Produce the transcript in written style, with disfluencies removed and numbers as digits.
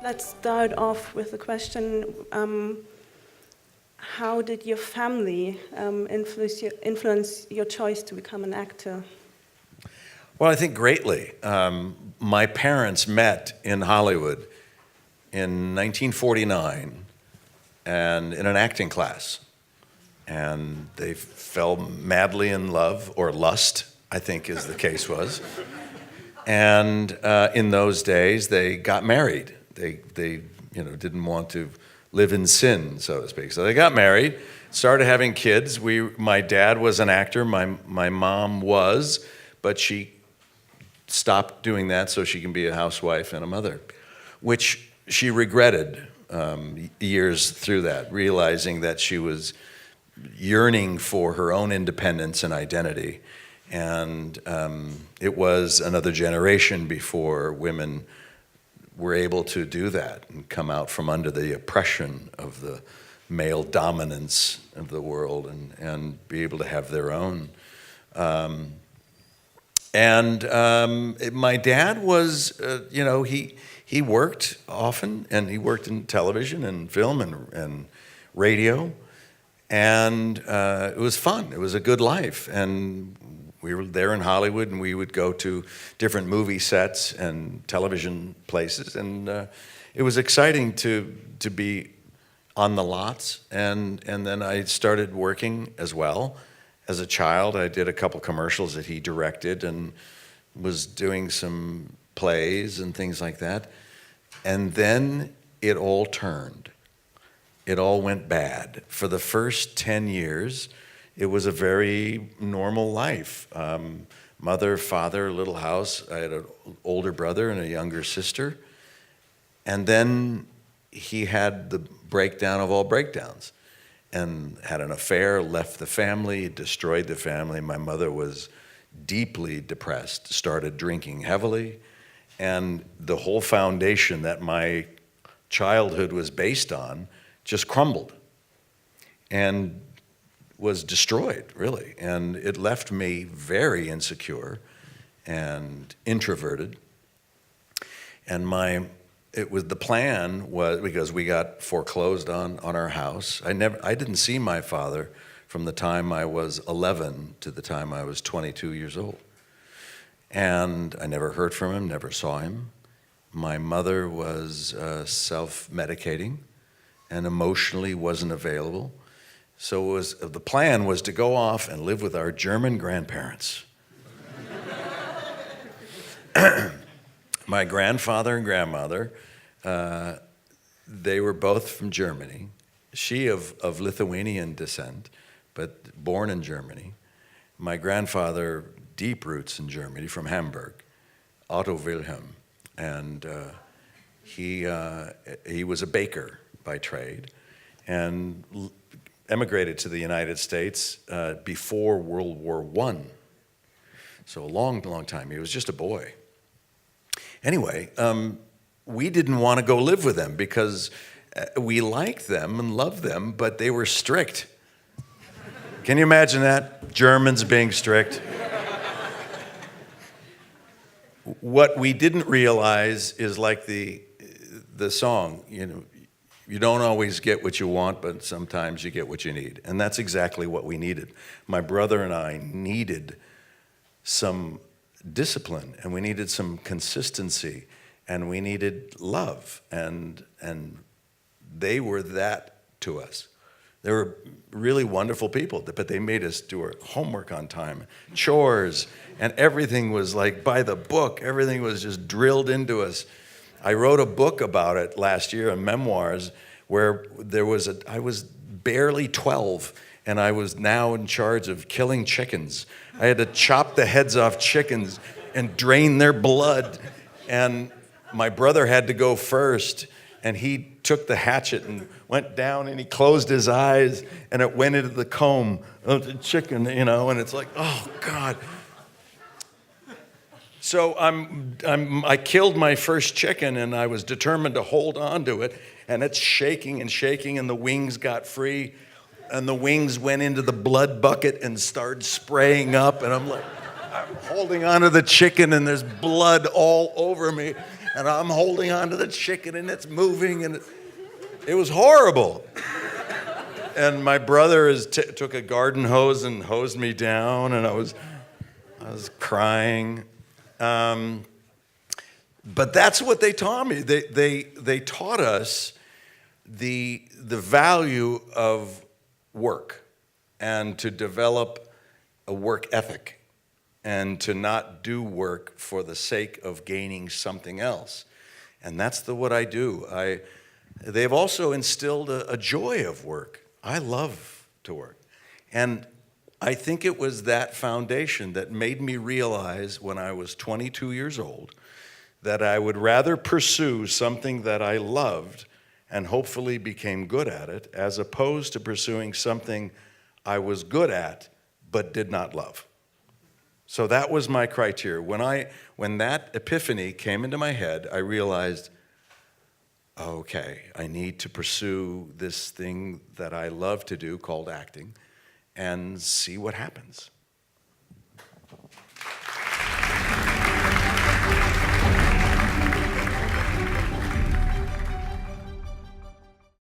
Let's start off with the question, how did your family influence your choice to become an actor? Well, I think greatly. My parents met in Hollywood in 1949 and in an acting class. And they fell madly in love, or lust, I think as the case was. And in those days, they got married. They didn't want to live in sin, so to speak. So they got married, started having kids. My dad was an actor, my mom was, but she stopped doing that so she can be a housewife and a mother, which she regretted years through that, realizing that she was yearning for her own independence and identity. And it was another generation before women were able to do that and come out from under the oppression of the male dominance of the world and be able to have their own. My dad was, he worked often, and he worked in television and film and radio, and it was fun. It was a good life, and we were there in Hollywood, and we would go to different movie sets and television places, and it was exciting to be on the lots. And then I started working as well. As a child, I did a couple commercials that he directed and was doing some plays and things like that. And then it all turned. It all went bad. For the first 10 years, it was a very normal life. Mother, father, little house. I had an older brother and a younger sister. And then he had the breakdown of all breakdowns and had an affair, left the family, destroyed the family. My mother was deeply depressed, started drinking heavily, and the whole foundation that my childhood was based on just crumbled and was destroyed, really. And it left me very insecure and introverted. And the plan was, because we got foreclosed on our house. I didn't see my father from the time I was 11 to the time I was 22 years old. And I never heard from him, never saw him. My mother was self-medicating and emotionally wasn't available. So the plan was to go off and live with our German grandparents. My grandfather and grandmother, they were both from Germany. She of Lithuanian descent, but born in Germany. My grandfather, deep roots in Germany, from Hamburg, Otto Wilhelm. And he was a baker by trade and emigrated to the United States before World War I. So a long, long time. He was just a boy. Anyway, we didn't want to go live with them because we liked them and loved them, but they were strict. Can you imagine that? Germans being strict. What we didn't realize is like the song, you don't always get what you want, but sometimes you get what you need. And that's exactly what we needed. My brother and I needed some discipline, and we needed some consistency, and we needed love, and they were that to us. They were really wonderful people, but they made us do our homework on time, chores, and everything was like by the book. Everything was just drilled into us. I wrote a book about it last year, a memoirs, where I was barely 12, and I was now in charge of killing chickens. I had to chop the heads off chickens and drain their blood. And my brother had to go first, and he took the hatchet and went down, and he closed his eyes, and it went into the comb of the chicken, and it's like, oh, God. So I killed my first chicken, and I was determined to hold on to it, and it's shaking and shaking, and the wings got free, and the wings went into the blood bucket and started spraying up, and I'm holding on to the chicken, and there's blood all over me, and I'm holding onto the chicken and it's moving, and it was horrible. And my brother took a garden hose and hosed me down, and I was crying. But that's what they taught me. They taught us the value of work, and to develop a work ethic, and to not do work for the sake of gaining something else. And that's what I do. They've also instilled a joy of work. I love to work. And I think it was that foundation that made me realize when I was 22 years old that I would rather pursue something that I loved and hopefully became good at it, as opposed to pursuing something I was good at but did not love. So that was my criteria. When that epiphany came into my head, I realized, okay, I need to pursue this thing that I love to do called acting and see what happens.